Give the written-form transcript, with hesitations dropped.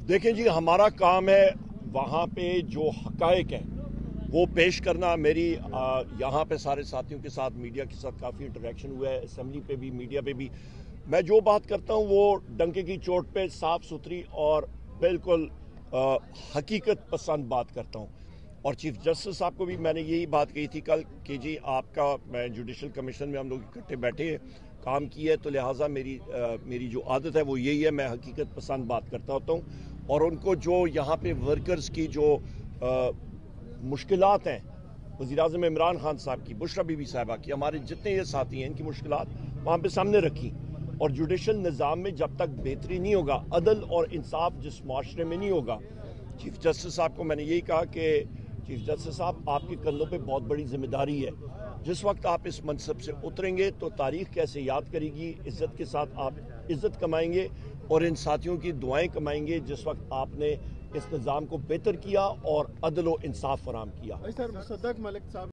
دیکھیں جی، ہمارا کام ہے وہاں پہ جو حقائق ہیں وہ پیش کرنا. میری یہاں پہ سارے ساتھیوں کے ساتھ، میڈیا کے ساتھ کافی انٹریکشن ہوا ہے، اسمبلی پہ بھی، میڈیا پہ بھی. میں جو بات کرتا ہوں وہ ڈنکے کی چوٹ پہ صاف ستھری اور بالکل حقیقت پسند بات کرتا ہوں. اور چیف جسٹس صاحب کو بھی میں نے یہی بات کہی تھی کل کہ جی آپ کا، میں جوڈیشل کمیشن میں ہم لوگ اکٹھے بیٹھے ہیں، کام کیا ہے، تو لہٰذا میری جو عادت ہے وہ یہی ہے، میں حقیقت پسند بات کرتا ہوتا ہوں. اور ان کو جو یہاں پہ ورکرز کی جو مشکلات ہیں، وزیراعظم عمران خان صاحب کی، بشرا بی بی صاحبہ کی، ہمارے جتنے یہ ساتھی ہیں ان کی مشکلات وہاں پہ سامنے رکھی. اور جوڈیشل نظام میں جب تک بہتری نہیں ہوگا، عدل اور انصاف جس معاشرے میں نہیں ہوگا، چیف جسٹس صاحب کو میں نے یہی کہا کہ چیف جسٹس صاحب آپ کے کندھوں پہ بہت بڑی ذمہ داری ہے. جس وقت آپ اس منصب سے اتریں گے تو تاریخ کیسے یاد کرے گی، عزت کے ساتھ آپ عزت کمائیں گے اور ان ساتھیوں کی دعائیں کمائیں گے جس وقت آپ نے اس نظام کو بہتر کیا اور عدل و انصاف فراہم کیا. سر مصدق ملک صاحب